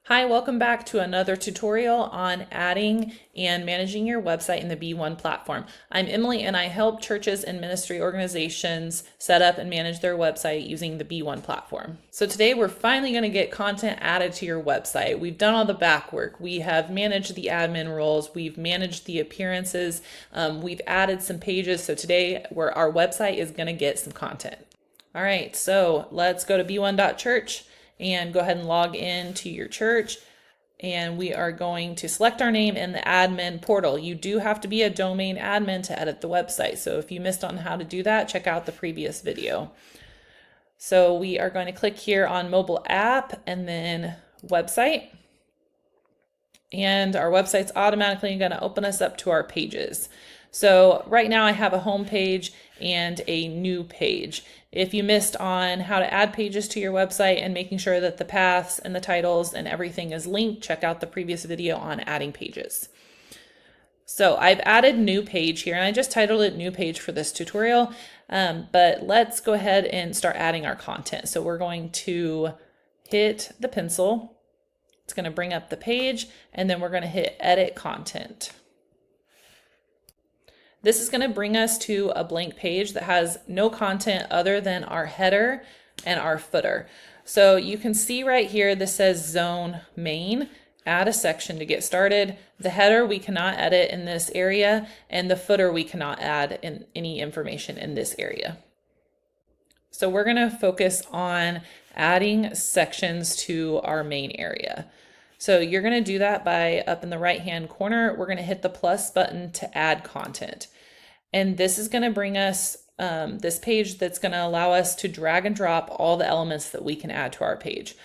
Hi, welcome back to another tutorial on adding and managing your website in the B1 platform. I'm Emily and I help churches and ministry organizations set up and manage their website using the B1 platform. So today we're finally going to get content added to your website. We've done all the back work. We have managed the admin roles. We've managed the appearances. We've added some pages. So today our website is going to get some content. All right, so let's go to B1.Church and go ahead and log in to your church. And we are going to select our name in the admin portal. You do have to be a domain admin to edit the website. So if you missed on how to do that, check out the previous video. So we are going to click here on mobile app and then website. And our website's automatically going to open us up to our pages. So right now I have a home page and a new page. If you missed on how to add pages to your website and making sure that the paths and the titles and everything is linked, check out the previous video on adding pages. So I've added new page here and I just titled it new page for this tutorial, but let's go ahead and start adding our content. So we're going to hit the pencil. It's going to bring up the page and then we're going to hit edit content. This is going to bring us to a blank page that has no content other than our header and our footer. So you can see right here, this says zone main, add a section to get started. The header we cannot edit in this area, and the footer we cannot add in any information in this area. So we're going to focus on adding sections to our main area. So you're going to do that by up in the right hand corner, we're going to hit the plus button to add content. And this is going to bring us this page that's going to allow us to drag and drop all the elements that we can add to our page.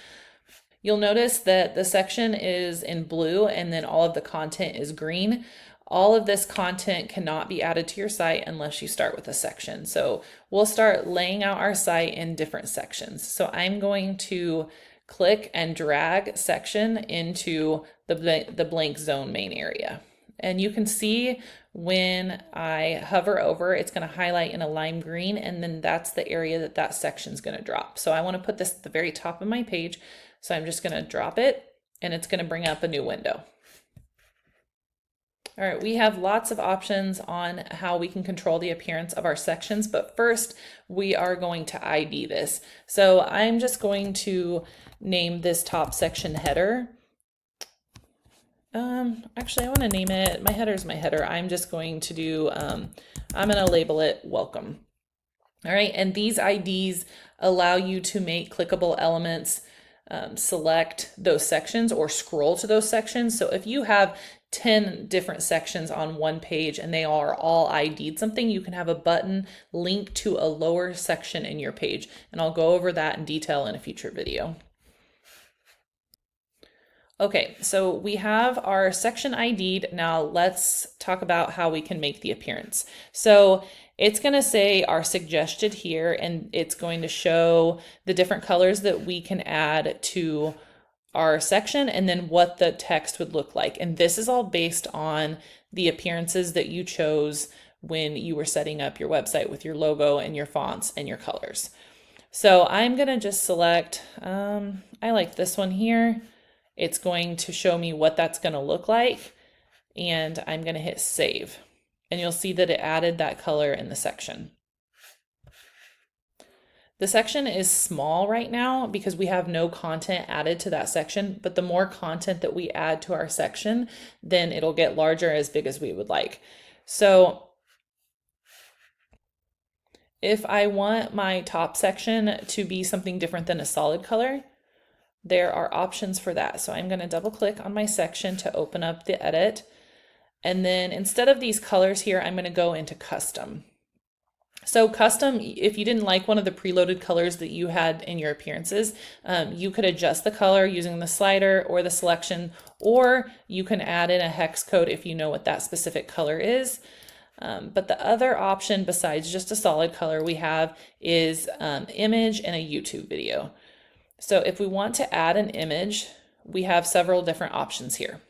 You'll notice that the section is in blue and then all of the content is green. All of this content cannot be added to your site unless you start with a section. So we'll start laying out our site in different sections. So I'm going to click and drag section into the blank zone main area. And you can see when I hover over, it's going to highlight in a lime green, and then that's the area that that section is going to drop. So I want to put this at the very top of my page. So I'm just going to drop it and it's going to bring up a new window. All right, we have lots of options on how we can control the appearance of our sections, but first we are going to ID this. So I'm just going to name this top section header. Actually I want to name it, my header is my header. I'm just going to do, I'm going to label it welcome. All right, and these IDs allow you to make clickable elements select those sections or scroll to those sections. So if you have 10 different sections on one page and they are all ID'd something, you can have a button linked to a lower section in your page. And I'll go over that in detail in a future video. Okay, so we have our section ID'd. Now let's talk about how we can make the appearance. So it's going to say our suggested here, and it's going to show the different colors that we can add to our section and then what the text would look like. And this is all based on the appearances that you chose when you were setting up your website with your logo and your fonts and your colors. So I'm going to just select, I like this one here. It's going to show me what that's going to look like, and I'm going to hit save. And you'll see that it added that color in the section. The section is small right now because we have no content added to that section, but the more content that we add to our section, then it'll get larger, as big as we would like. So if I want my top section to be something different than a solid color, there are options for that. So I'm going to double click on my section to open up the edit. And then instead of these colors here, I'm going to go into custom. So custom, if you didn't like one of the preloaded colors that you had in your appearances, you could adjust the color using the slider or the selection, or you can add in a hex code if you know what that specific color is. But the other option besides just a solid color we have is image and a YouTube video. So if we want to add an image, we have several different options here.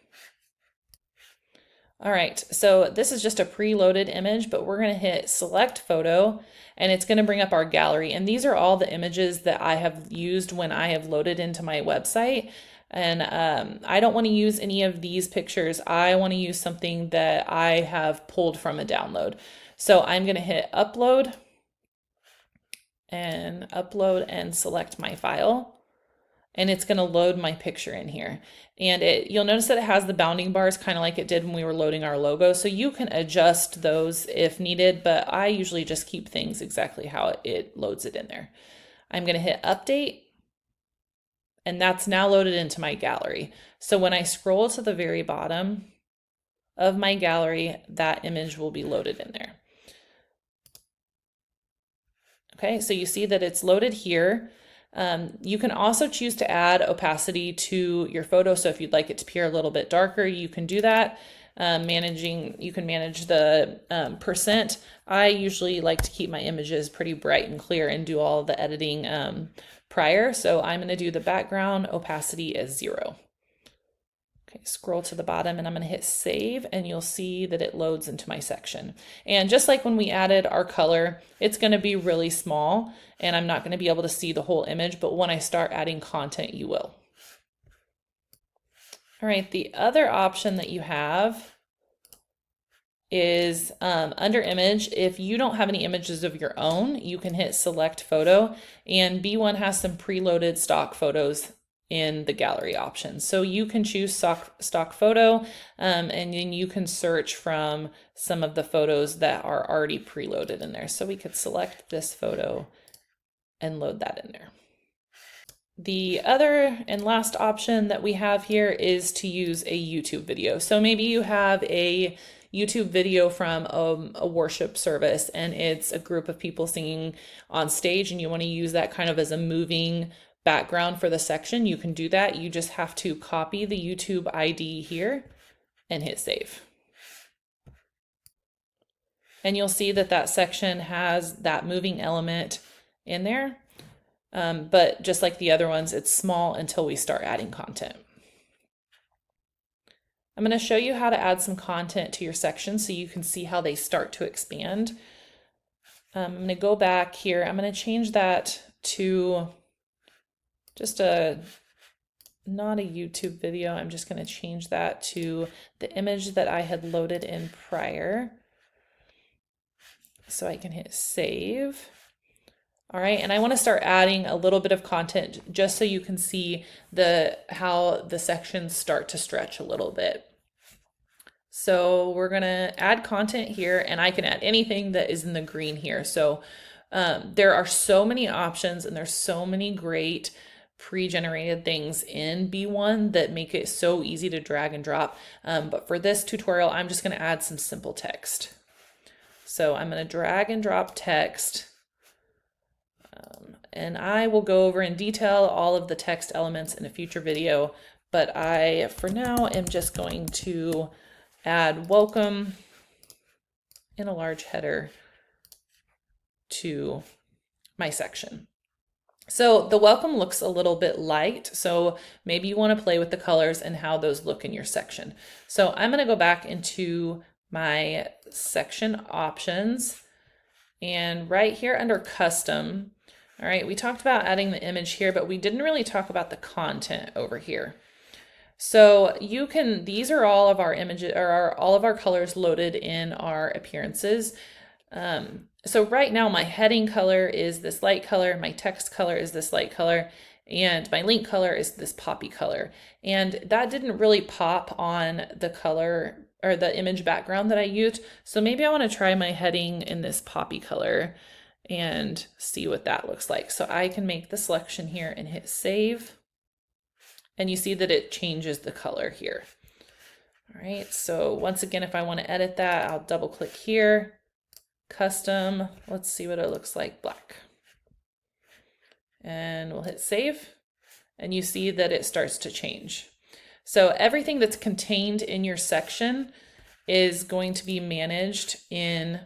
All right, so this is just a preloaded image, but we're going to hit select photo and it's going to bring up our gallery. And these are all the images that I have used when I have loaded into my website. And I don't want to use any of these pictures. I want to use something that I have pulled from a download. So I'm going to hit upload and select my file. And it's going to load my picture in here. And you'll notice that it has the bounding bars kind of like it did when we were loading our logo. So you can adjust those if needed, but I usually just keep things exactly how it loads it in there. I'm going to hit update, and that's now loaded into my gallery. So when I scroll to the very bottom of my gallery, that image will be loaded in there. Okay, so you see that it's loaded here. You can also choose to add opacity to your photo. So if you'd like it to appear a little bit darker, you can do that. You can manage the percent. I usually like to keep my images pretty bright and clear and do all the editing prior. So I'm going to do the background opacity as 0. Okay, scroll to the bottom and I'm going to hit save, and you'll see that it loads into my section. And just like when we added our color, it's going to be really small and I'm not going to be able to see the whole image, but when I start adding content, you will. All right, the other option that you have is under image. If you don't have any images of your own, you can hit select photo, and B1 has some preloaded stock photos in the gallery options. So you can choose stock photo, and then you can search from some of the photos that are already preloaded in there. So we could select this photo and load that in there. The other and last option that we have here is to use a YouTube video. So maybe you have a YouTube video from a worship service and it's a group of people singing on stage, and you want to use that kind of as a moving background for the section. You can do that. You just have to copy the YouTube ID here and hit save. And you'll see that that section has that moving element in there. But just like the other ones, it's small until we start adding content. I'm going to show you how to add some content to your section so you can see how they start to expand. I'm going to go back here. I'm going to change that to just not a YouTube video. I'm just going to change that to the image that I had loaded in prior. So I can hit save. All right, and I want to start adding a little bit of content just so you can see how the sections start to stretch a little bit. So we're going to add content here, and I can add anything that is in the green here. So there are so many options, and there's so many great pre-generated things in B1 that make it so easy to drag and drop. But for this tutorial, I'm just going to add some simple text. So I'm going to drag and drop text. And I will go over in detail all of the text elements in a future video, but I, for now, am just going to add welcome in a large header to my section. So the welcome looks a little bit light, so maybe you want to play with the colors and how those look in your section. So I'm going to go back into my section options, and right here under custom, all right, we talked about adding the image here, but we didn't really talk about the content over here. So you can, these are all of our images, or all of our colors loaded in our appearances. So right now my heading color is this light color, my text color is this light color, and my link color is this poppy color. And that didn't really pop on the color or the image background that I used. So maybe I want to try my heading in this poppy color and see what that looks like. So I can make the selection here and hit save. And you see that it changes the color here. All right, so once again, if I want to edit that, I'll double click here, custom, let's see what it looks like, black. And we'll hit save, and you see that it starts to change. So everything that's contained in your section is going to be managed in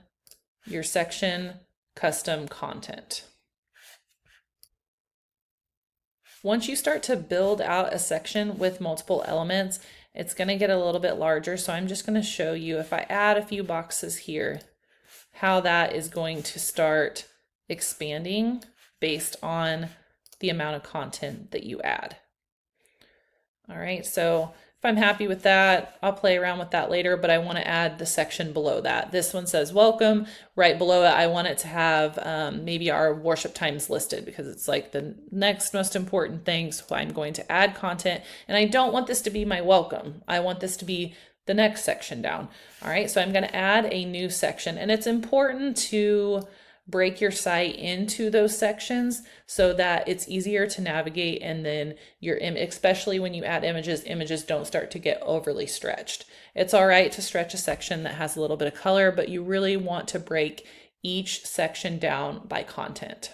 your section custom content. Once you start to build out a section with multiple elements, it's going to get a little bit larger. So I'm just going to show you, if I add a few boxes here, how that is going to start expanding based on the amount of content that you add. All right, so if I'm happy with that, I'll play around with that later, but I want to add the section below that. This one says welcome. Right below it, I want it to have maybe our worship times listed because it's like the next most important thing. So I'm going to add content, and I don't want this to be my welcome. I want this to be the next section down. All right, so I'm going to add a new section, and it's important to break your site into those sections so that it's easier to navigate, and then especially when you add images don't start to get overly stretched. It's all right to stretch a section that has a little bit of color, but you really want to break each section down by content.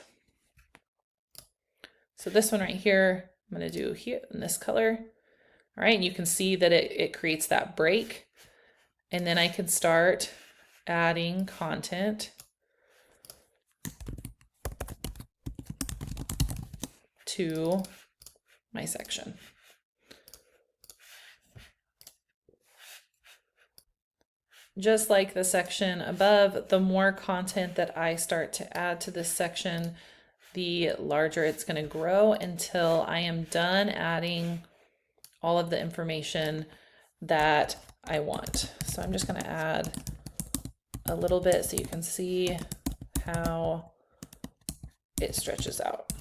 So this one right here, I'm going to do here in this color. All right, and you can see that it creates that break, and then I can start adding content to my section. Just like the section above, the more content that I start to add to this section, the larger it's going to grow until I am done adding all of the information that I want. So I'm just going to add a little bit so you can see how it stretches out.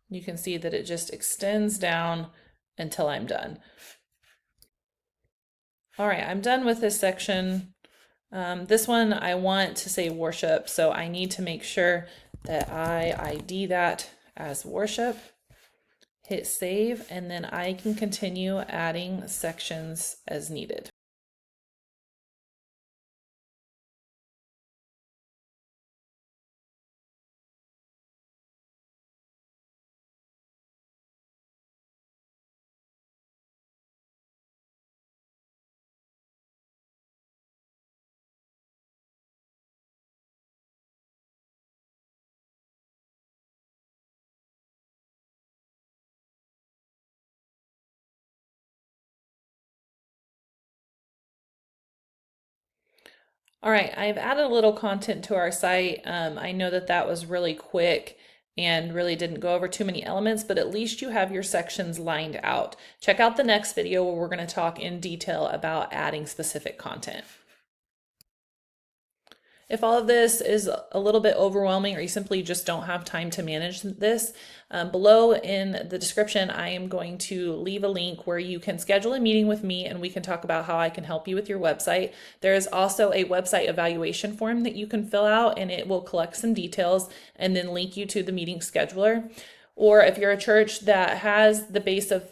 You can see that it just extends down until I'm done. All right, I'm done with this section. This one I want to say worship, so I need to make sure that I ID that as worship. Hit save, and then I can continue adding sections as needed. All right, I've added a little content to our site. I know that that was really quick and really didn't go over too many elements, but at least you have your sections lined out. Check out the next video where we're going to talk in detail about adding specific content. If all of this is a little bit overwhelming or you simply just don't have time to manage this, below in the description, I am going to leave a link where you can schedule a meeting with me and we can talk about how I can help you with your website. There is also a website evaluation form that you can fill out, and it will collect some details and then link you to the meeting scheduler. Or if you're a church that has the base of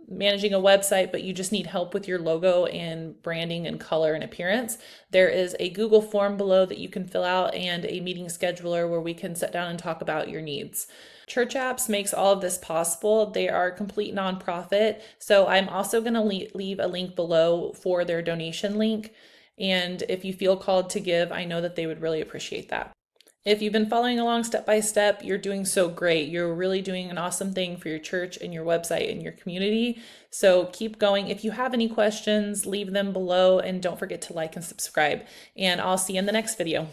managing a website, but you just need help with your logo and branding and color and appearance, there is a Google form below that you can fill out and a meeting scheduler where we can sit down and talk about your needs. Church Apps makes all of this possible. They are a complete nonprofit. So I'm also going to leave a link below for their donation link. And if you feel called to give, I know that they would really appreciate that. If you've been following along step by step, you're doing so great. You're really doing an awesome thing for your church and your website and your community. So keep going. If you have any questions, leave them below, and don't forget to like and subscribe. And I'll see you in the next video.